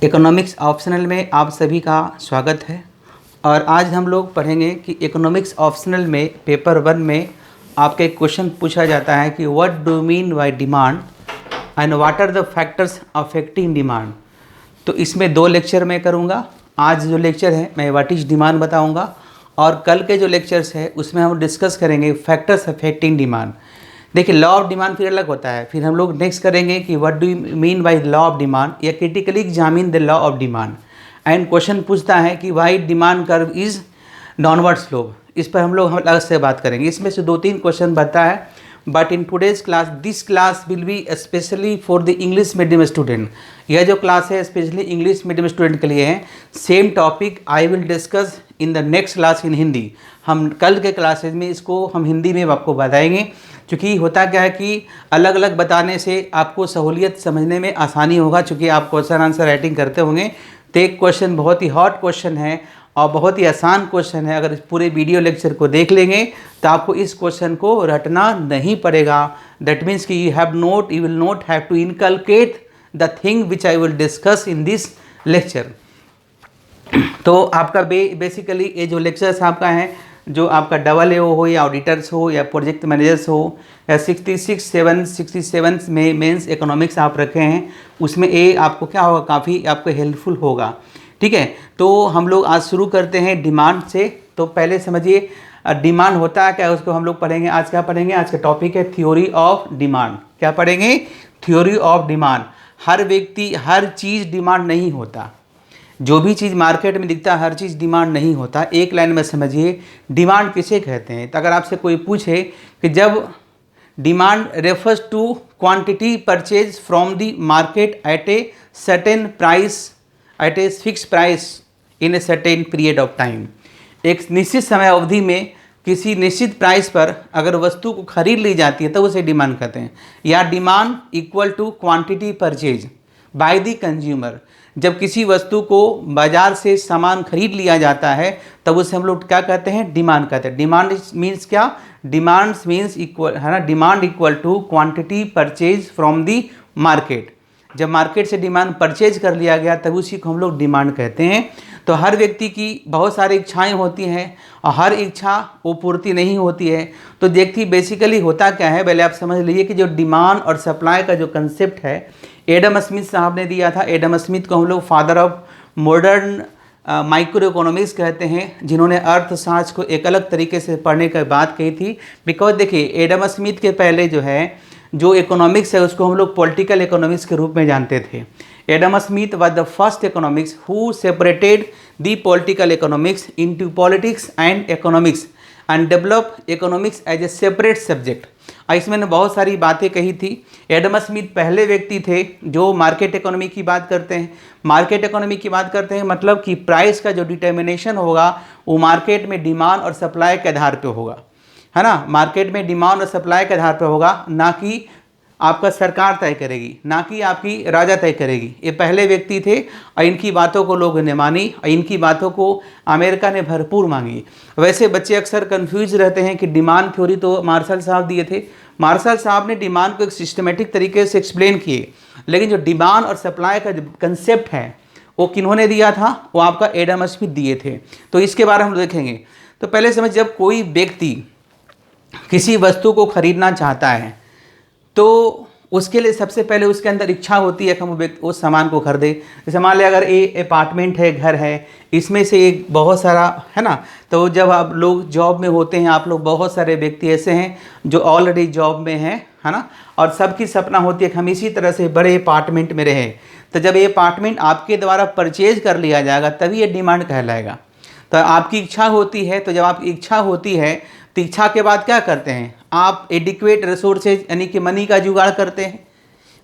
Economics optional में आप सभी का स्वागत है। और आज हम लोग पढ़ेंगे कि इकोनॉमिक्स ऑप्शनल में पेपर 1 में आपके एक क्वेश्चन पूछा जाता है कि what do mean by demand and what are the factors affecting demand. तो इसमें 2 लेक्चर मैं करूँगा। आज जो लेक्चर है मैं व्हाट इज डिमांड बताऊँगा और कल के जो लेक्चर्स है उसमें हम डिस्कस करेंगे फैक्टर्स अफेक्टिंग डिमांड। देखिए, लॉ ऑफ डिमांड फिर अलग होता है। फिर हम लोग नेक्स्ट करेंगे कि what do you mean by law of demand या critically examine the law of demand. And question पूछता है कि why demand curve is downward slope. इस पर हम लोग अलग से बात करेंगे। इसमें से 2-3 क्वेश्चन बनता है। But in today's class this class will be specially for the English medium student. यह जो क्लास है स्पेशली इंग्लिश मीडियम स्टूडेंट के लिए है। Same topic I will discuss in the next class in Hindi. हम कल के क्लासेज में इसको हम हिंदी में आपको बताएंगे, क्योंकि होता क्या है कि अलग अलग बताने से आपको सहूलियत समझने में आसानी होगा। चूँकि आप क्वेश्चन आंसर राइटिंग करते होंगे तो एक क्वेश्चन बहुत ही हॉट क्वेश्चन है और बहुत ही आसान क्वेश्चन है। अगर इस पूरे वीडियो लेक्चर को देख लेंगे तो आपको इस क्वेश्चन को रटना नहीं पड़ेगा। दैट मीन्स कि you will not have to inculcate the thing which I will discuss in this lecture. तो आपका बेसिकली ये जो लेक्चर्स आपका है, जो आपका AA हो या ऑडिटर्स हो या प्रोजेक्ट मैनेजर्स हो या 67 में मेंस इकोनॉमिक्स आप रखे हैं, उसमें ये आपको क्या होगा, काफ़ी आपको हेल्पफुल होगा। ठीक है, तो हम लोग आज शुरू करते हैं डिमांड से। तो पहले समझिए डिमांड होता है क्या, उसको हम लोग पढ़ेंगे। आज क्या पढ़ेंगे? आज का टॉपिक है थ्योरी ऑफ डिमांड। क्या पढ़ेंगे? Theory of demand. हर व्यक्ति हर चीज़ डिमांड नहीं होता। जो भी चीज़ मार्केट में दिखता है हर चीज़ डिमांड नहीं होता। एक लाइन में समझिए डिमांड किसे कहते हैं। तो अगर आपसे कोई पूछे कि जब demand refers to quantity purchase from the market at a certain price at a fix price in a certain period of time. एक निश्चित समय अवधि में किसी निश्चित प्राइस पर अगर वस्तु को खरीद ली जाती है तो उसे डिमांड कहते हैं। या demand equal to quantity purchase by the consumer. जब किसी वस्तु को बाजार से सामान खरीद लिया जाता है तब उसे हम लोग क्या कहते हैं? डिमांड कहते हैं। डिमांड मीन्स क्या? डिमांड मीन्स इक्वल है ना, demand equal to quantity purchase from the market. जब मार्केट से डिमांड परचेज कर लिया गया तब उसी को हम लोग डिमांड कहते हैं। तो हर व्यक्ति की बहुत सारी इच्छाएं होती हैं और हर इच्छा वो पूर्ति नहीं होती है। तो देखिए बेसिकली होता क्या है, पहले आप समझ लीजिए कि जो डिमांड और सप्लाई का जो कंसेप्ट है एडम स्मिथ साहब ने दिया था। एडम स्मिथ को हम लोग father of modern micro economics कहते हैं, जिन्होंने अर्थशास्त्र को एक अलग तरीके से पढ़ने की बात कही थी। बिकॉज देखिए एडम स्मिथ के पहले जो इकोनॉमिक्स है उसको हम लोग पॉलिटिकल इकोनॉमिक्स के रूप में जानते थे। Adam Smith was the first economics who separated the political economics into politics and economics and develop economics as a separate subject. इसमें ने बहुत सारी बातें कही थी। एडम स्मिथ पहले व्यक्ति थे जो मार्केट इकोनॉमी की बात करते हैं। मार्केट इकोनॉमी की बात करते हैं मतलब कि प्राइस का जो डिटर्मिनेशन होगा वो मार्केट में डिमांड और सप्लाई के आधार पे होगा, है ना। मार्केट में डिमांड और सप्लाई के आधार पे होगा, ना कि आपका सरकार तय करेगी, ना कि आपकी राजा तय करेगी। ये पहले व्यक्ति थे और इनकी बातों को लोगों ने मानी और इनकी बातों को अमेरिका ने भरपूर मांगी। वैसे बच्चे अक्सर कंफ्यूज रहते हैं कि डिमांड थ्योरी तो मार्शल साहब दिए थे। मार्शल साहब ने डिमांड को एक सिस्टमेटिक तरीके से एक्सप्लेन किए, लेकिन जो डिमांड और सप्लाई का जो कंसेप्ट है वो किन्होंने दिया था? वो आपका एडम स्मिथ दिए थे। तो इसके बारे में हम देखेंगे। तो पहले समझ, जब कोई व्यक्ति किसी वस्तु को खरीदना चाहता है तो उसके लिए सबसे पहले उसके अंदर इच्छा होती है कि हम उस सामान को खरीदे। जैसे मान लिया अगर ये अपार्टमेंट है, घर है, इसमें से एक बहुत सारा है ना। तो जब आप लोग जॉब में होते हैं, आप लोग बहुत सारे व्यक्ति ऐसे हैं जो ऑलरेडी जॉब में हैं, है ना, और सबकी सपना होती है कि हम इसी तरह से बड़े अपार्टमेंट में रहें। तो जब ये अपार्टमेंट आपके द्वारा परचेज कर लिया जाएगा तभी ये डिमांड कहलाएगा। तो आपकी इच्छा होती है, तो जब आपकी इच्छा होती है तो इच्छा के बाद क्या करते हैं आप? एडिक्वेट रिसोर्सेज यानी कि मनी का जुगाड़ करते हैं,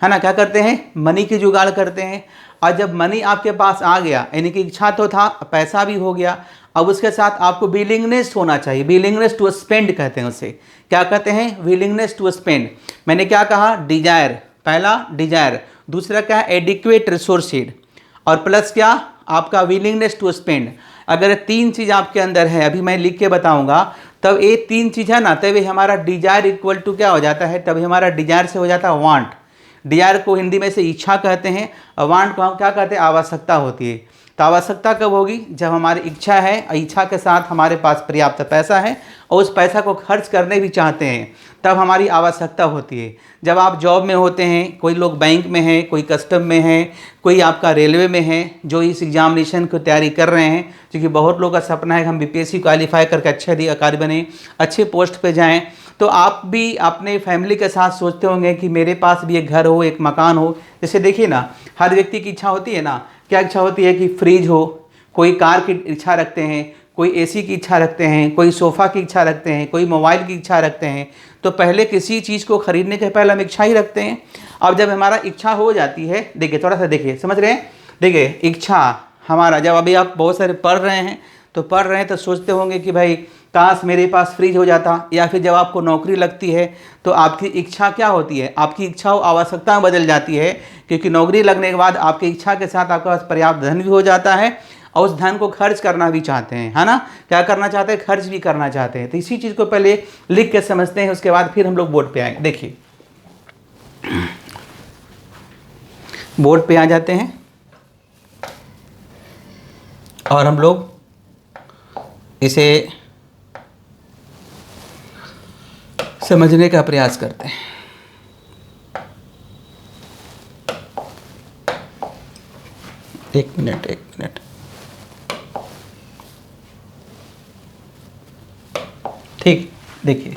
है ना। क्या करते हैं? मनी की जुगाड़ करते हैं। और जब मनी आपके पास आ गया, यानी कि इच्छा तो था, पैसा भी हो गया, अब उसके साथ आपको विलिंगनेस होना चाहिए। विलिंगनेस टू स्पेंड कहते हैं उसे। क्या कहते हैं? Willingness to spend. मैंने क्या कहा? डिजायर। पहला डिजायर, दूसरा क्या है? एडिक्वेट रिसोर्सेज, और प्लस क्या? आपका विलिंगनेस टू स्पेंड। अगर 3 चीज़ आपके अंदर है, अभी मैं लिख के बताऊंगा, तब ये 3 चीज़ है ना, तभी हमारा डिजायर इक्वल टू क्या हो जाता है? तभी हमारा डिजायर से हो जाता है वांट। डिजायर को हिंदी में से इच्छा कहते हैं, और वांट को हम क्या कहते हैं, आवश्यकता होती है। तो आवश्यकता कब होगी, जब हमारी इच्छा है, इच्छा के साथ हमारे पास पर्याप्त पैसा है और उस पैसा को खर्च करने भी चाहते हैं, तब हमारी आवश्यकता होती है। जब आप जॉब में होते हैं, कोई लोग बैंक में हैं, कोई कस्टम में है, कोई आपका रेलवे में है, जो इस एग्जामिनेशन की तैयारी कर रहे हैं, क्योंकि बहुत लोगों का सपना है कि हम बीपीएससी क्वालिफाई करके अच्छे अधिकारी बने, अच्छे पोस्ट पे जाएं। तो आप भी अपने फैमिली के साथ सोचते होंगे कि मेरे पास भी एक घर हो, एक मकान हो। जैसे देखिए ना, हर व्यक्ति की इच्छा होती है ना, क्या इच्छा होती है कि फ्रिज हो, कोई कार की इच्छा रखते हैं, कोई एसी की इच्छा रखते हैं, कोई सोफ़ा की इच्छा रखते हैं, कोई मोबाइल की इच्छा रखते हैं। तो पहले किसी चीज़ को खरीदने के पहले हम इच्छा ही रखते हैं। अब जब हमारा इच्छा हो जाती है, देखिए थोड़ा सा देखिए, समझ रहे हैं, देखिए इच्छा हमारा, जब अभी आप बहुत सारे पढ़ रहे हैं तो सोचते होंगे कि भाई काश मेरे पास फ्रिज हो जाता, या फिर जब आपको नौकरी लगती है तो आपकी इच्छा क्या होती है, आपकी इच्छा आवश्यकता में बदल जाती है, क्योंकि नौकरी लगने के बाद आपकी इच्छा के साथ आपके पास पर्याप्त धन भी हो जाता है और उस धन को खर्च करना भी चाहते हैं, है ना, क्या करना चाहते हैं, खर्च भी करना चाहते हैं। तो इसी चीज़ को पहले लिख के समझते हैं, उसके बाद फिर हम लोग बोर्ड पे आएंगे। देखिए बोर्ड पे आ जाते हैं और हम लोग इसे समझने का प्रयास करते हैं। एक मिनट। ठीक, देखिए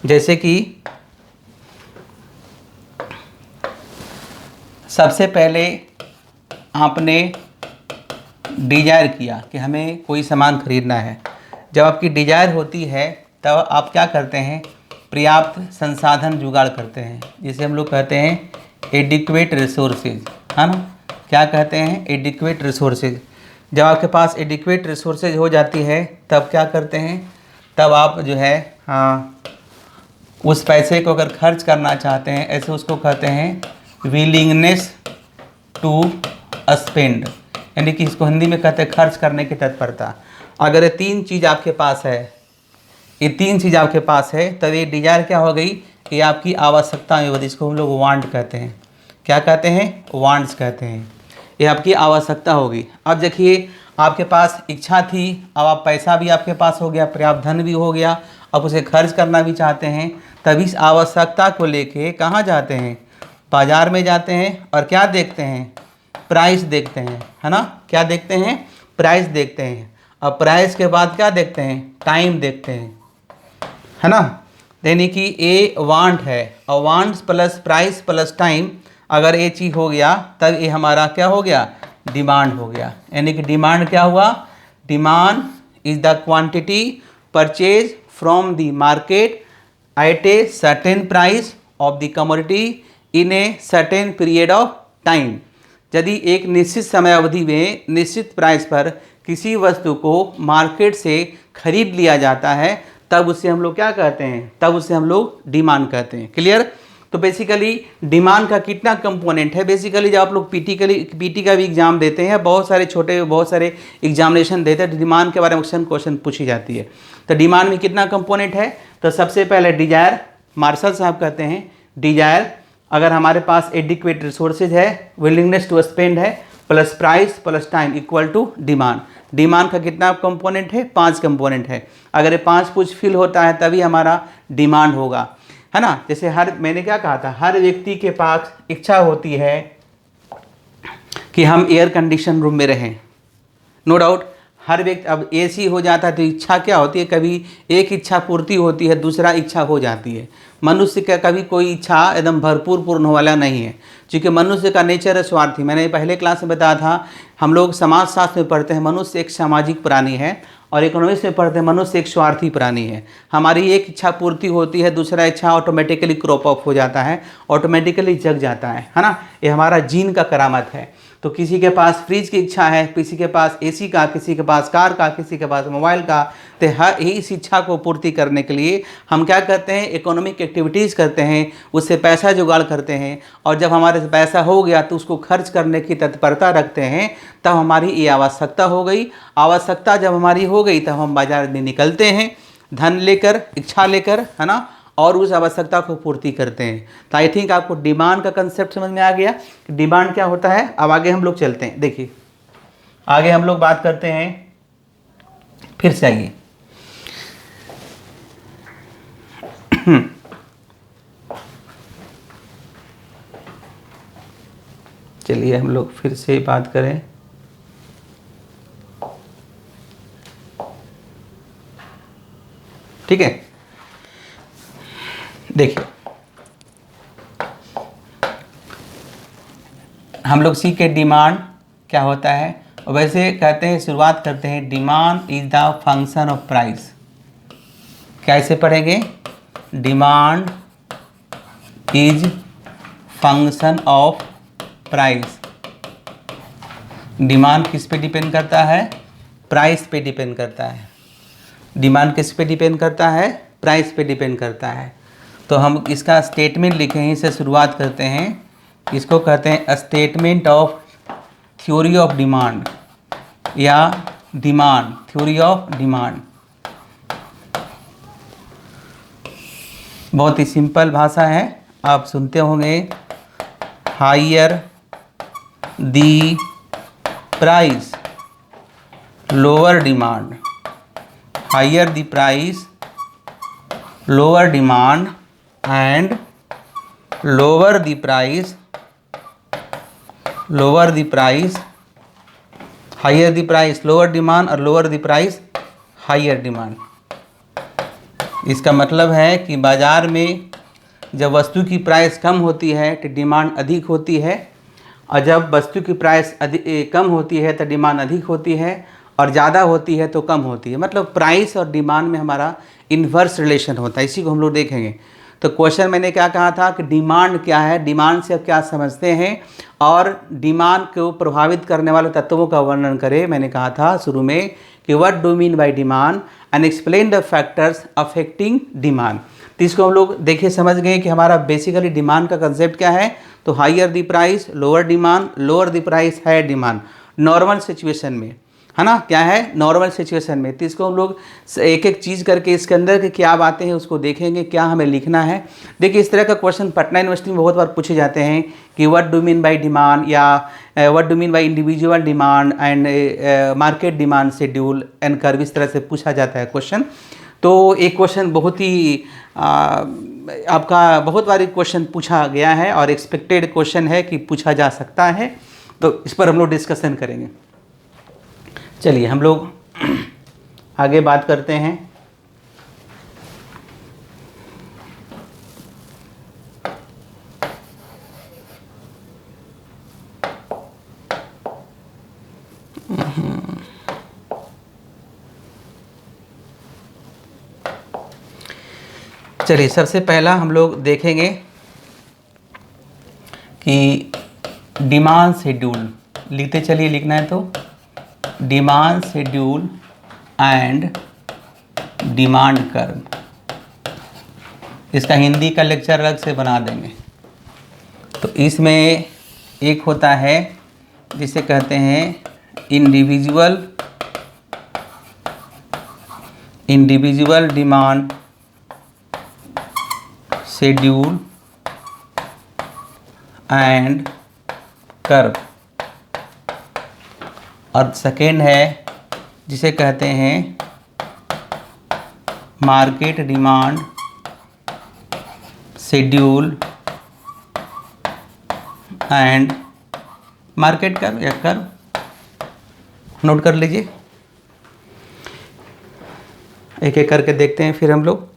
जैसे कि सबसे पहले आपने डिजायर किया कि हमें कोई सामान खरीदना है। जब आपकी डिजायर होती है तब आप क्या करते हैं, पर्याप्त संसाधन जुगाड़ करते हैं, जिसे हम लोग कहते हैं एडिक्वेट रिसोर्सेज, है ना, क्या कहते हैं, एडिक्वेट रिसोर्सेज। जब आपके पास एडिक्वेट रिसोर्सेज हो जाती है तब क्या करते हैं, तब आप जो है उस पैसे को अगर खर्च करना चाहते हैं, ऐसे उसको कहते हैं विलिंगनेस टू स्पेंड, यानी कि इसको हिंदी में कहते हैं खर्च करने की तत्परता। अगर ये तीन चीज़ आपके पास है, ये तीन चीज़ आपके पास है, तब ये डिजायर क्या हो गई, ये आपकी आवश्यकता में बदली, इसको हम लोग वांट कहते हैं। क्या कहते हैं, वांट्स कहते हैं। ये आपकी आवश्यकता होगी। अब देखिए आपके पास इच्छा थी, अब आप पैसा भी आपके पास हो गया, पर्याप्त धन भी हो गया, अब उसे खर्च करना भी चाहते हैं। तब इस आवश्यकता को लेके कहाँ जाते हैं, बाज़ार में जाते हैं और क्या देखते हैं, प्राइस देखते हैं, है ना, क्या देखते हैं, प्राइस देखते हैं। अब प्राइस के बाद क्या देखते हैं, टाइम देखते हैं, है ना, यानी कि ए वांट है और wants plus price plus time, अगर ये चीज़ हो गया तब ये हमारा क्या हो गया, डिमांड हो गया। यानी कि डिमांड क्या हुआ, demand is the quantity purchase from the market at a certain price of the commodity in a certain period of time. यदि एक निश्चित समय अवधि में निश्चित प्राइस पर किसी वस्तु को मार्केट से खरीद लिया जाता है, तब उसे हम लोग क्या कहते हैं, तब उसे हम लोग डिमांड कहते हैं। क्लियर। तो बेसिकली डिमांड का कितना कंपोनेंट है, बेसिकली जब आप लोग पीटी का भी एग्जाम देते हैं, बहुत सारे एग्जामिनेशन देते हैं, डिमांड के बारे में क्वेश्चन पूछी जाती है। तो डिमांड में कितना कंपोनेंट है, तो सबसे पहले डिजायर, मार्शल साहब कहते हैं डिजायर, अगर हमारे पास एडिक्वेट रिसोर्सेज है, विलिंगनेस टू स्पेंड है, plus price plus time equal to demand. Demand का कितना कंपोनेंट है, 5 कंपोनेंट है। अगर ये 5 फुलफिल होता है तभी हमारा डिमांड होगा, है ना। जैसे मैंने क्या कहा था, हर व्यक्ति के पास इच्छा होती है कि हम एयर कंडीशन रूम में रहें, नो डाउट। हर व्यक्ति, अब एसी हो जाता है तो इच्छा क्या होती है, कभी एक इच्छा पूर्ति होती है, दूसरा इच्छा हो जाती है। मनुष्य का कभी कोई इच्छा एकदम भरपूर पूर्ण वाला नहीं है, क्योंकि मनुष्य का नेचर है स्वार्थी। मैंने पहले क्लास में बताया था, हम लोग समाजशास्त्र में पढ़ते हैं मनुष्य एक सामाजिक प्राणी है, और इकोनॉमिक्स में पढ़ते हैं मनुष्य एक स्वार्थी प्राणी है। हमारी एक इच्छा पूर्ति होती है, दूसरा इच्छा ऑटोमेटिकली क्रॉप अप हो जाता है, ऑटोमेटिकली जग जाता है ना। ये हमारा जीन का करामत है। तो किसी के पास फ्रिज की इच्छा है, किसी के पास एसी का, किसी के पास कार का, किसी के पास मोबाइल का। तो हर इस इच्छा को पूर्ति करने के लिए हम क्या करते हैं, इकोनॉमिक एक्टिविटीज़ करते हैं, उससे पैसा जुगाड़ करते हैं, और जब हमारे पैसा हो गया तो उसको खर्च करने की तत्परता रखते हैं। तब हमारी ये आवश्यकता हो गई। आवश्यकता जब हमारी हो गई तब हम बाजार में निकलते हैं धन लेकर, इच्छा लेकर, है ना, और उस आवश्यकता को पूर्ति करते हैं। तो आई थिंक आपको डिमांड का कंसेप्ट समझ में आ गया कि डिमांड क्या होता है। अब आगे हम लोग चलते हैं। देखिए आगे हम लोग बात करते हैं, फिर से आइए चलिए हम लोग फिर से बात करें। ठीक है, देखिए हम लोग सीखे डिमांड क्या होता है। वैसे कहते हैं, शुरुआत करते हैं, demand is the function of price. कैसे पढ़ेंगे? Demand is function of price. Demand किस पे डिपेंड करता है? प्राइस पे डिपेंड करता है। डिमांड किस पे डिपेंड करता है? प्राइस पे डिपेंड करता है। तो हम इसका स्टेटमेंट लिखें, इससे शुरुआत करते हैं। इसको कहते हैं statement of theory of demand या डिमांड, थ्योरी ऑफ डिमांड। बहुत ही सिंपल भाषा है, आप सुनते होंगे। Higher the price lower demand, higher the price lower demand and lower the price, lower the price, higher the price lower demand और lower the price higher demand. इसका मतलब है कि बाज़ार में जब वस्तु की प्राइस कम होती है तो डिमांड अधिक होती है, और जब वस्तु की प्राइस कम होती है तो डिमांड अधिक होती है, और ज़्यादा होती है तो कम होती है। मतलब प्राइस और डिमांड में हमारा इन्वर्स रिलेशन होता है। इसी को हम लोग देखेंगे। तो क्वेश्चन मैंने क्या कहा था कि डिमांड क्या है, डिमांड से आप क्या समझते हैं, और डिमांड को प्रभावित करने वाले तत्वों का वर्णन करें। मैंने कहा था शुरू में कि what do mean by demand and explain the factors affecting demand. तो इसको हम लोग देखिए समझ गए कि हमारा बेसिकली डिमांड का कंसेप्ट क्या है। तो higher the price lower demand, lower the price higher demand, normal situation में, है ना। क्या है? नॉर्मल सिचुएशन में। तो इसको हम लोग एक एक चीज़ करके इसके अंदर के क्या बातें हैं उसको देखेंगे, क्या हमें लिखना है। देखिए इस तरह का क्वेश्चन पटना यूनिवर्सिटी में बहुत बार पूछे जाते हैं कि what do mean by demand, या what do mean by individual demand and market demand schedule and curve. इस तरह से पूछा जाता है क्वेश्चन। तो एक क्वेश्चन बहुत ही आपका बहुत बार क्वेश्चन पूछा गया है और एक्सपेक्टेड क्वेश्चन है कि पूछा जा सकता है। तो इस पर हम लोग डिस्कशन करेंगे। चलिए हम लोग आगे बात करते हैं। चलिए सबसे पहला हम लोग देखेंगे कि डिमांड शेड्यूल। लिखते चलिए, लिखना है तो demand schedule and demand curve. इसका हिंदी का लेक्चर अलग से बना देंगे। तो इसमें एक होता है जिसे कहते हैं individual demand schedule and curve, और सेकेंड है जिसे कहते हैं market demand schedule and market curve या कर्व। नोट कर लीजिए, एक एक करके देखते हैं फिर हम लोग।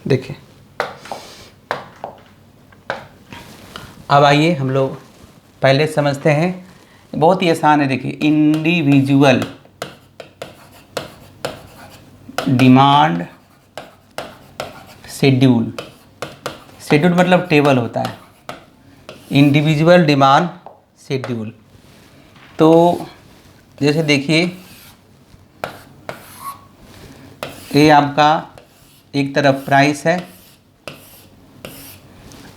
देखिए अब आइए हम लोग पहले समझते हैं। बहुत ही आसान है। देखिए इंडिविजुअल डिमांड शेड्यूल, शेड्यूल मतलब टेबल होता है। इंडिविजुअल डिमांड शेड्यूल, तो जैसे देखिए ये आपका एक तरफ प्राइस है,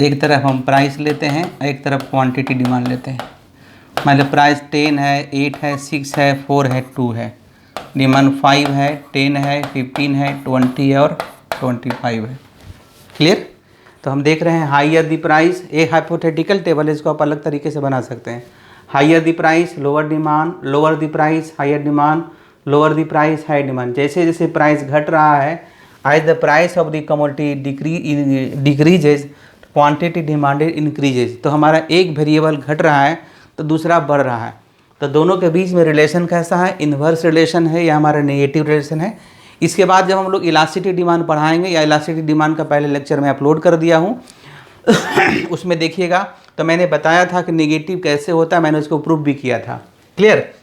एक तरफ हम प्राइस लेते हैं, एक तरफ क्वांटिटी डिमांड लेते हैं। मतलब प्राइस 10 है, 8 है, 6 है, 4 है, 2 है, डिमांड 5 है, 10 है, 15 है, 20 है और 25 है। क्लियर? तो हम देख रहे हैं हाइयर द प्राइस, एक हाइपोथेटिकल टेबल है, इसको आप अलग तरीके से बना सकते हैं। Higher the price lower demand, lower the price higher demand, lower the price high demand. जैसे जैसे प्राइस घट रहा है, as the price of the commodity decreases quantity demanded increases. तो हमारा एक वेरिएबल घट रहा है तो दूसरा बढ़ रहा है, तो दोनों के बीच में रिलेशन कैसा है? इन्वर्स रिलेशन है या हमारा नेगेटिव रिलेशन है। इसके बाद जब हम लोग इलास्टिसिटी डिमांड पढ़ाएंगे, या इलास्टिसिटी डिमांड का पहले लेक्चर में अपलोड कर दिया हूँ उसमें देखिएगा, तो मैंने बताया था कि नेगेटिव कैसे होता है, मैंने उसको प्रूव भी किया था। क्लियर?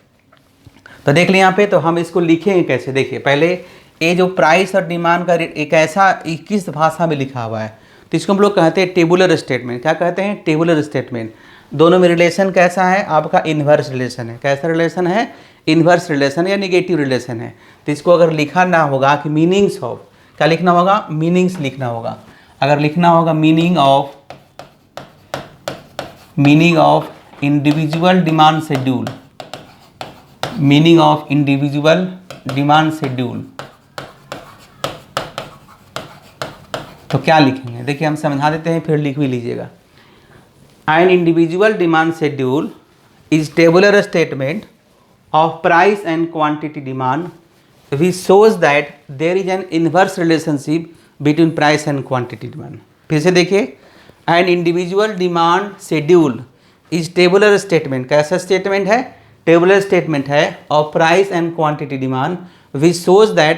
तो देख लिया यहाँ पे, तो हम इसको लिखेंगे कैसे। देखिए पहले ये जो प्राइस और डिमांड का एक ऐसा किस भाषा में लिखा हुआ है, तो इसको हम लोग कहते हैं टेबुलर स्टेटमेंट। क्या कहते हैं? Tabular statement. दोनों में रिलेशन कैसा है? आपका इन्वर्स रिलेशन है। कैसा रिलेशन है? इन्वर्स रिलेशन या नेगेटिव रिलेशन है। तो इसको अगर लिखा ना होगा कि मीनिंग्स ऑफ, क्या लिखना होगा? मीनिंग्स लिखना होगा। अगर लिखना होगा meaning of individual demand schedule, meaning of individual demand schedule, तो क्या लिखेंगे? देखिए हम समझा देते हैं, फिर लिख भी लीजिएगा। N individual demand schedule is tabular statement of price and quantity demand which shows that there is an inverse relationship between price and quantity demand। फिर से देखिए, an individual demand schedule is tabular statement। कैसा statement है? Tabular statement है of price and quantity demand which shows that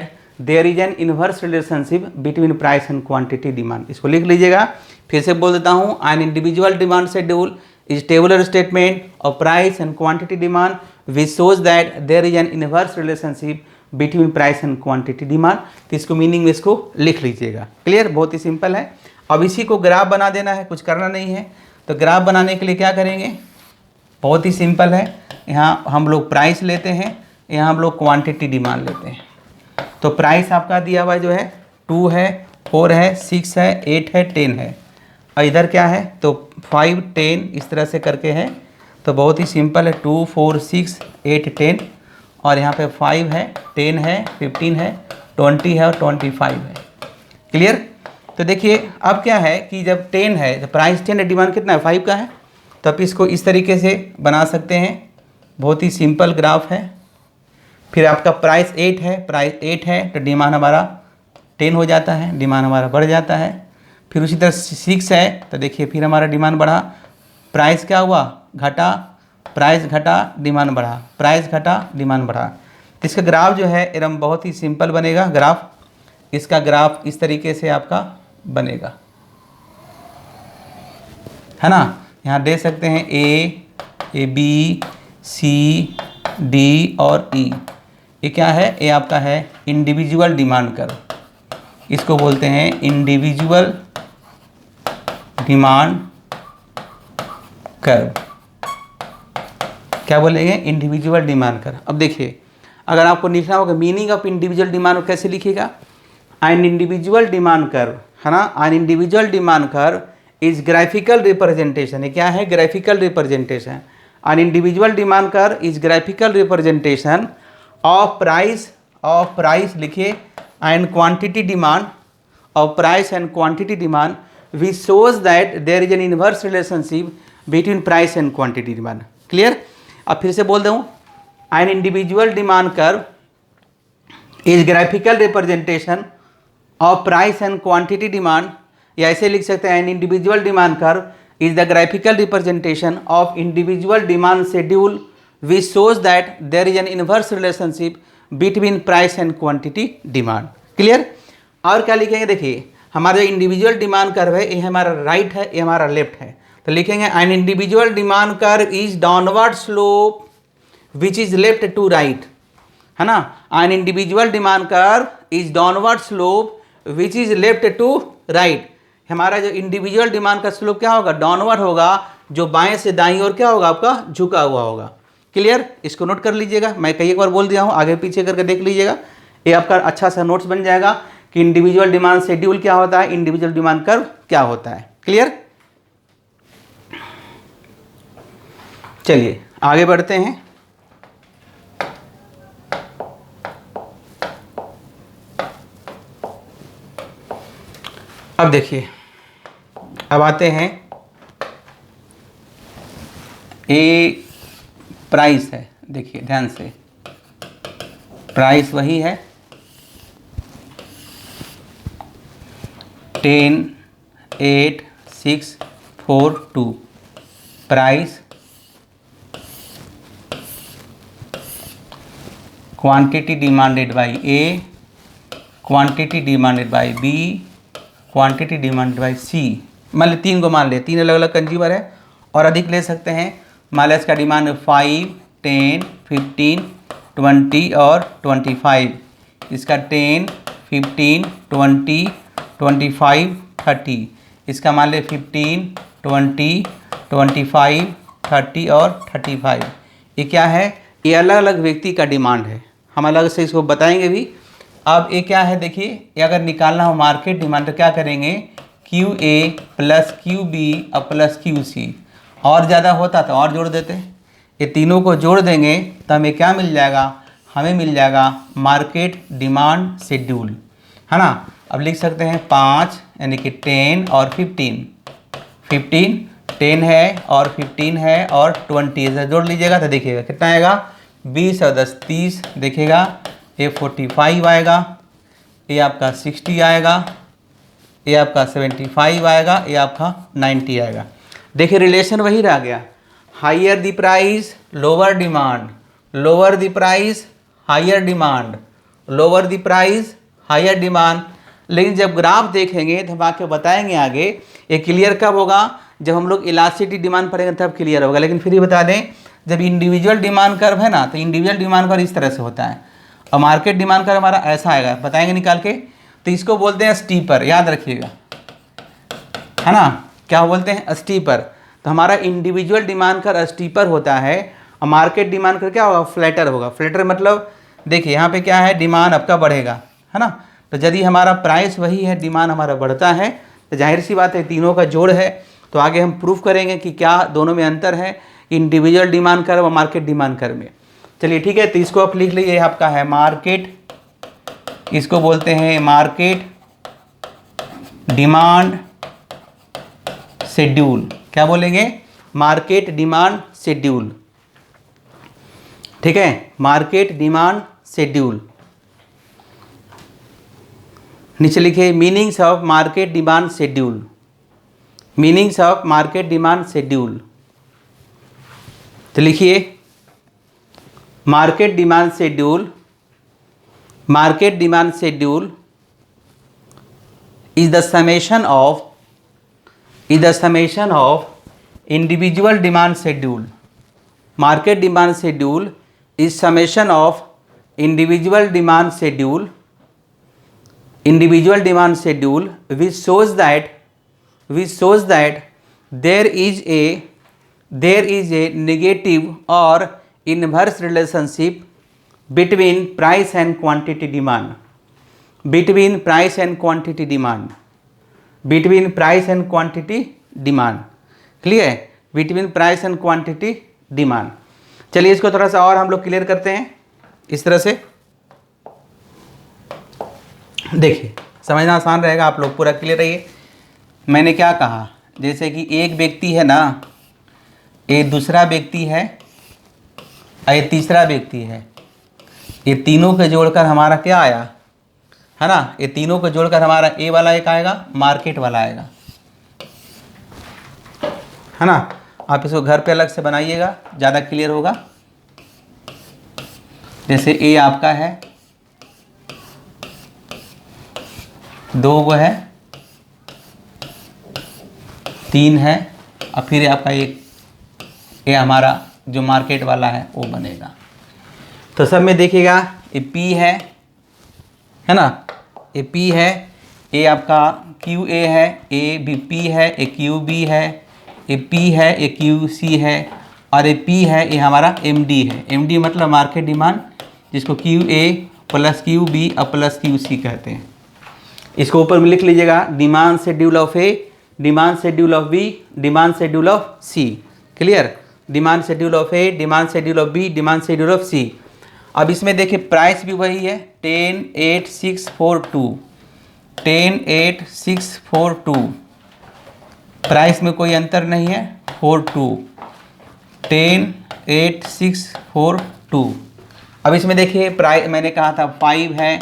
there is an inverse relationship between price and quantity demand। इसको लिख लीजिएगा। फिर से बोल देता हूँ, an individual demand schedule is tabular statement of price and quantity demand which shows that there is an inverse relationship between price and quantity demand। तो इसको मीनिंग में इसको लिख लीजिएगा। क्लियर? बहुत ही सिंपल है। अब इसी को ग्राफ बना देना है, कुछ करना नहीं है। तो ग्राफ बनाने के लिए क्या करेंगे? बहुत ही सिंपल है। यहाँ हम लोग प्राइस लेते हैं, यहाँ हम लोग क्वांटिटी डिमांड लेते हैं। तो प्राइस आपका दिया हुआ जो है 2 है, 4 है, 6 है, 8 है, 10 है, और इधर क्या है? तो 5, 10 इस तरह से करके है। तो बहुत ही सिंपल है, 2, 4, 6, 8, 10, और यहाँ पे 5 है, 10 है, 15 है, 20 है और 25 है। क्लियर? तो देखिए अब क्या है कि जब 10 है, तो प्राइस 10 है, डिमांड कितना है? 5 का है। तो आप इसको इस तरीके से बना सकते हैं। बहुत ही सिंपल ग्राफ है। फिर आपका प्राइस 8 है, तो डिमांड हमारा 10 हो जाता है, डिमांड हमारा बढ़ जाता है। फिर उसी तरह 6 है, तो देखिए फिर हमारा डिमांड बढ़ा, प्राइस क्या हुआ? घटा, प्राइस घटा, डिमांड बढ़ा, प्राइस घटा, डिमांड बढ़ा। तो इसका ग्राफ जो है एकदम बहुत ही सिंपल बनेगा। ग्राफ, इसका ग्राफ इस तरीके से आपका बनेगा, है ना। यहाँ दे सकते हैं ए, बी, सी, डी और ई। ये क्या है? ये आपका है इंडिविजुअल डिमांड कर्व। इसको बोलते हैं इंडिविजुअल डिमांड कर्व। क्या बोलेंगे? Individual demand curve. अब देखिए, अगर आपको लिखना होगा मीनिंग ऑफ इंडिविजुअल डिमांड, कैसे लिखिएगा? एन इंडिविजुअल डिमांड कर्व, है ना। An individual demand curve is graphical representation. ये क्या है? Graphical representation. An individual demand curve is graphical representation of price लिखिए and quantity demand, of price and quantity demand which shows that there is an inverse relationship between price and quantity demand। Clear? अब फिर से बोल दूँ, an individual demand curve is graphical representation of price and quantity demand, या ऐसे लिख सकते हैं, an individual demand curve is the graphical representation of individual demand schedule which shows that there is an inverse relationship between price and quantity demand। Clear? और क्या लिखेंगे? देखिए हमारा जो इंडिविजुअल डिमांड कर्व है, ये हमारा राइट है, ये हमारा लेफ्ट है। तो लिखेंगे an individual demand curve is downward slope which is left to right, है ना। An individual demand curve is downward slope which is left to right. हमारा जो इंडिविजुअल डिमांड का स्लोप क्या होगा? डाउनवर्ड होगा, जो बाएं से दाईं ओर क्या होगा? आपका झुका हुआ होगा। क्लियर? इसको नोट कर लीजिएगा। मैं कई एक बार बोल दिया हूँ, आगे पीछे करके देख लीजिएगा। ये आपका अच्छा सा नोट्स बन जाएगा कि इंडिविजुअल डिमांड शेड्यूल क्या होता है, इंडिविजुअल डिमांड कर्व क्या होता है। क्लियर? चलिए आगे बढ़ते हैं। अब देखिए, अब आते हैं, ये प्राइस है, देखिए ध्यान से, प्राइस वही है 10, 8, 6, 4, 2। Price quantity demanded by A, quantity demanded by B, quantity demanded by C. मान ली 3 को मान ले, 3 अलग अलग कंज्यूमर है और अधिक ले सकते हैं। मान लिया इसका डिमांड 5, 10, 15, 20 और 25। इसका 10, 15, 20, 25, 30। इसका मान ले 15, 20, 25, 30 और 35। ये क्या है? ये अलग अलग व्यक्ति का डिमांड है, हम अलग से इसको बताएंगे भी। अब ये क्या है देखिए, ये अगर निकालना हो मार्केट डिमांड तो क्या करेंगे, QA प्लस QB और प्लस QC। और ज़्यादा होता तो और जोड़ देते, ये तीनों को जोड़ देंगे तो हमें क्या मिल जाएगा, हमें मिल जाएगा मार्केट डिमांड शेड्यूल, है ना। अब लिख सकते हैं 5 यानी कि 10 और 15, 10 है और 15 है और 20 ऐसे जोड़ लीजिएगा तो देखिएगा कितना आएगा, 20 और 10 30, देखिएगा ये 45 आएगा, ये आपका 60 आएगा, ये आपका 75 आएगा, ये आपका 90 आएगा। देखिए रिलेशन वही रह गया, higher the price lower demand, lower the price higher demand, lower the price higher demand. लेकिन जब ग्राफ देखेंगे तो हम आपको बताएंगे आगे, ये क्लियर कब होगा, जब हम लोग इलास्टिसिटी डिमांड पढ़ेंगे तब क्लियर होगा। लेकिन फिर ही बता दें, जब इंडिविजुअल डिमांड कर्व है ना, तो इंडिविजुअल डिमांड कर्व इस तरह से होता है और मार्केट डिमांड कर्व हमारा ऐसा आएगा, बताएंगे निकाल के। तो इसको बोलते हैं स्टीपर, याद रखिएगा, है ना। क्या बोलते हैं? स्टीपर। तो हमारा इंडिविजुअल डिमांड कर्व स्टीपर होता है और मार्केट डिमांड कर्व क्या होगा, फ्लैटर होगा। फ्लैटर मतलब देखिए यहाँ पे क्या है, डिमांड आपका बढ़ेगा, है ना। तो यदि हमारा प्राइस वही है, डिमांड हमारा बढ़ता है, तो जाहिर सी बात है तीनों का जोड़ है। तो आगे हम प्रूफ करेंगे कि क्या दोनों में अंतर है, इंडिविजुअल डिमांड कर्व और मार्केट डिमांड कर्व में। चलिए ठीक है, तो इसको आप लिख लीजिए, आपका है मार्केट, इसको बोलते हैं मार्केट डिमांड शेड्यूल। क्या बोलेंगे? Market demand schedule. ठीक है, मार्केट डिमांड शेड्यूल। नीचे लिखे meanings of market demand schedule, meanings of market demand schedule. तो लिखिए market demand schedule, market demand schedule is the summation of individual demand schedule. Market demand schedule is summation of individual demand schedule, which shows that there is a negative or inverse relationship between price and quantity demand, between price and quantity demand, between price and quantity demand। Clear है? between price and quantity demand। चलिए इसको थोड़ा सा और हम लोग clear करते हैं इस तरह से। देखिए समझना आसान रहेगा, आप लोग पूरा क्लियर रहिए। मैंने क्या कहा, जैसे कि एक व्यक्ति है ना, एक दूसरा व्यक्ति है और ये तीसरा व्यक्ति है, ये तीनों के जोड़कर हमारा क्या आया, है ना। ये तीनों को जोड़कर हमारा ए वाला एक आएगा, मार्केट वाला आएगा, है ना। आप इसको घर पे अलग से बनाइएगा, ज़्यादा क्लियर होगा। जैसे ए आपका है, 2 वो है, 3 है और फिर आपका एक ये हमारा जो मार्केट वाला है वो बनेगा। तो सब में देखिएगा ये पी है ना, ये पी है, ये आपका क्यू ए है, ए बी पी है, ए क्यू बी है, ये पी है, ये क्यू सी है और ये पी है, ये हमारा एम डी है। एम डी मतलब मार्केट डिमांड, जिसको Q A plus Q B और प्लस क्यू सी कहते हैं। इसको ऊपर में लिख लीजिएगा, demand schedule of A, demand schedule of B, demand schedule of C. Clear? Demand schedule of A, demand schedule of B, demand schedule of C. अब इसमें देखिए प्राइस भी वही है 10,8,642, 10,8,642, प्राइस में कोई अंतर नहीं है, 42, 10,8,642। अब इसमें देखिए प्राइस मैंने कहा था 5 है,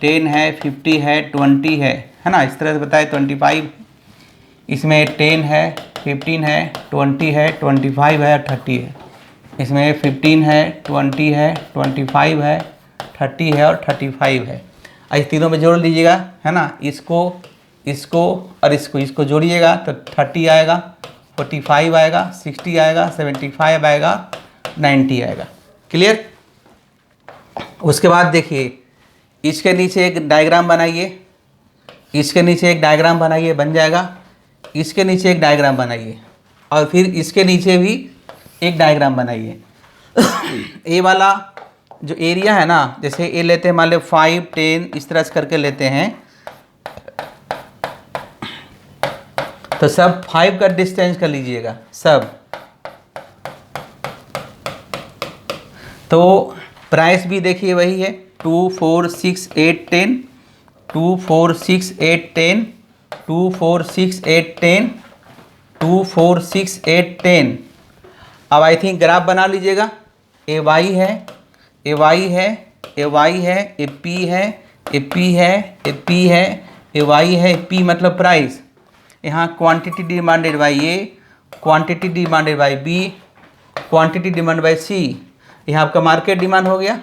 10 है, 50 है, 20 है ना, इस तरह से बताए 25, इसमें 10 है, 15 है, 20 है, 25 है, 30 है, इसमें 15 है, 20 है, 25 है, 30 है और 35 है। इस तीनों में जोड़ लीजिएगा, है ना, इसको इसको और इसको जोड़िएगा तो 30 आएगा, 45 आएगा, 60 आएगा, 75 आएगा, 90 आएगा। क्लियर? उसके बाद देखिए इसके नीचे एक डायग्राम बनाइए, इसके नीचे एक डायग्राम बनाइए, बन जाएगा। इसके नीचे एक डायग्राम बनाइए और फिर इसके नीचे भी एक डायग्राम बनाइए। ए वाला जो एरिया है ना, जैसे ए लेते हैं मान लो 5, 10 इस तरह से करके लेते हैं, तो सब 5 का डिस्टेंस कर लीजिएगा सब। तो प्राइस भी देखिए वही है 2, 4, 6, 8, 10, 2, 4, 6, 8, 10, 2, 4, 6, 8, 10, 2, 4, 6, 8, 10। अब आई थिंक ग्राफ बना लीजिएगा। ए वाई है, ए वाई है, ए वाई है, ए पी है, ए पी है, ए पी है, ए वाई है, पी मतलब प्राइस। यहाँ quantity demanded by A, quantity demanded by B, quantity demand by C. यहाँ आपका मार्केट डिमांड हो गया।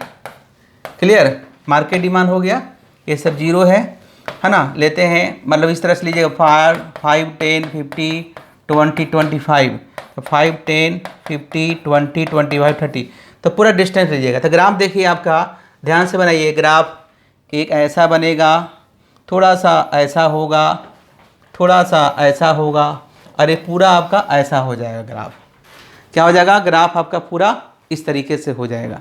क्लियर? मार्केट डिमांड हो गया, ये सब जीरो है ना। लेते हैं मतलब इस तरह से लीजिएगा 5, 10, 50, 20, 25, तो 5, 10, 50, 20, 25, 30, तो पूरा डिस्टेंस लीजिएगा। तो ग्राफ देखिए आपका, ध्यान से बनाइए। ग्राफ एक ऐसा बनेगा, थोड़ा सा ऐसा होगा, थोड़ा सा ऐसा होगा, और ये पूरा आपका ऐसा हो जाएगा। ग्राफ क्या हो जाएगा? ग्राफ आपका पूरा इस तरीके से हो जाएगा।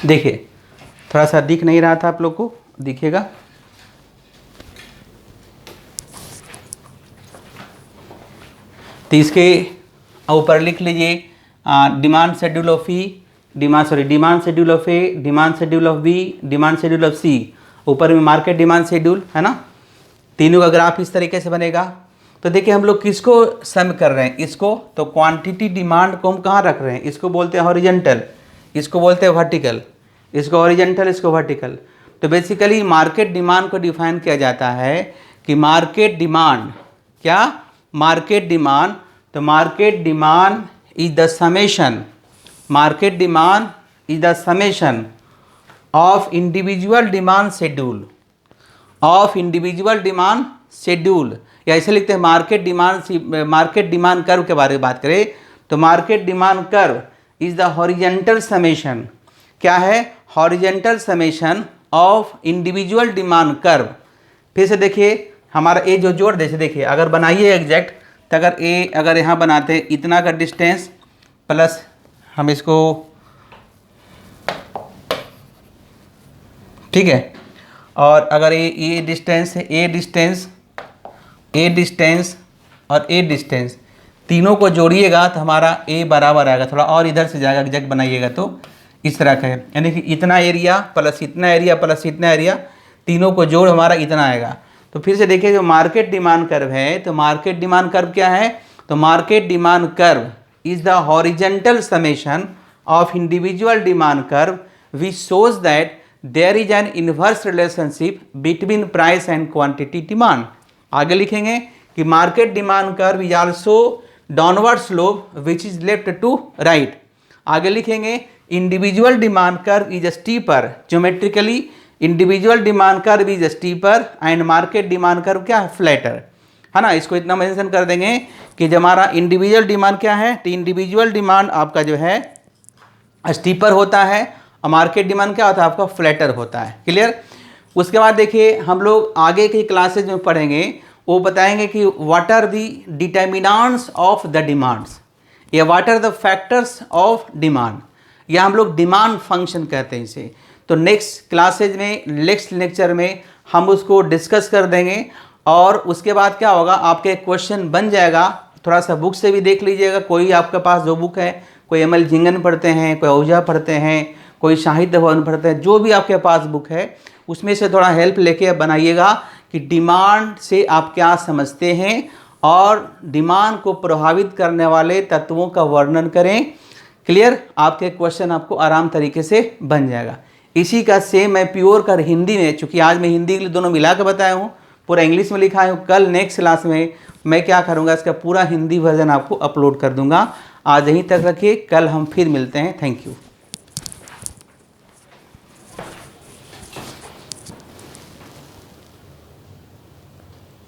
देखिए थोड़ा सा दिख नहीं रहा था आप लोग को, दिखेगा। तो इसके ऊपर लिख लीजिए demand schedule of E, demand schedule of A, demand schedule of B, demand schedule of C. ऊपर में मार्केट डिमांड शेड्यूल है ना। तीनों का ग्राफ इस तरीके से बनेगा। तो देखिए हम लोग किसको सम कर रहे हैं? इसको। तो क्वांटिटी डिमांड को हम कहाँ रख रहे हैं? इसको बोलते हैं हॉरिजेंटल, इसको बोलते हैं वर्टिकल, इसको हॉरिजेंटल, इसको वर्टिकल। तो बेसिकली मार्केट डिमांड को डिफाइन किया जाता है कि मार्केट डिमांड, क्या? Market demand. तो market demand is the summation, market demand is the summation of individual demand schedule, of individual demand schedule. या ऐसे लिखते हैं मार्केट डिमांड कर्व के बारे में बात करें तो market demand curve is the horizontal summation. क्या है? Horizontal summation of individual demand curve. फिर से देखिए हमारा ए जो जोड़ दे, देखिए अगर बनाइए एग्जैक्ट, तो अगर ए अगर यहाँ बनाते इतना का डिस्टेंस प्लस हम इसको, ठीक है, और अगर ए डिस्टेंस है, ए डिस्टेंस और ए डिस्टेंस तीनों को जोड़िएगा तो हमारा ए बराबर आएगा। थोड़ा और इधर से जाएगा, एग्जैक्ट बनाइएगा तो इस तरह का है, यानी कि इतना एरिया प्लस इतना एरिया प्लस इतना एरिया, तीनों को जोड़ हमारा इतना आएगा। तो फिर से देखिए जो मार्केट डिमांड कर्व है, तो मार्केट डिमांड कर्व क्या है? तो market demand curve is the horizontal summation of individual demand curve which shows that there is an inverse relationship between price and quantity demand. आगे लिखेंगे कि market demand curve is also downward slope which is left to right. आगे लिखेंगे individual demand curve is steeper, geometrically individual demand curve is steeper and market demand curve क्या है? Flatter, है ना। इसको इतना मेंशन कर देंगे कि जब हमारा इंडिविजुअल डिमांड क्या है, तो इंडिविजुअल डिमांड आपका जो है स्टीपर होता है और मार्केट डिमांड क्या होता है आपका फ्लैटर होता है। क्लियर। उसके बाद देखिए हम लोग आगे की क्लासेज में पढ़ेंगे, वो बताएंगे कि what are the determinants of the demands या what are the factors of demand, या हम लोग डिमांड फंक्शन कहते हैं इसे। तो नेक्स्ट क्लासेज में, नेक्स्ट लेक्चर में हम उसको डिस्कस कर देंगे। और उसके बाद क्या होगा, आपके क्वेश्चन बन जाएगा। थोड़ा सा बुक से भी देख लीजिएगा, कोई आपके पास जो बुक है, कोई एम.एल. झिंगन पढ़ते हैं, कोई आहूजा पढ़ते हैं, कोई साहित्य भवन पढ़ते हैं, जो भी आपके पास बुक है उसमें से थोड़ा हेल्प लेके बनाइएगा कि डिमांड से आप क्या समझते हैं और डिमांड को प्रभावित करने वाले तत्वों का वर्णन करें। क्लियर। आपके क्वेश्चन आपको आराम तरीके से बन जाएगा। इसी का सेम मैं प्योर कर हिंदी में, चूँकि आज मैं हिंदी इंग्लिश दोनों मिला कर बताया हूँ, पूरा इंग्लिश में लिखा है। कल नेक्स्ट क्लास में मैं क्या करूँगा, इसका पूरा हिंदी वर्जन आपको अपलोड कर दूंगा। आज यहीं तक रखिए, कल हम फिर मिलते हैं। Thank you.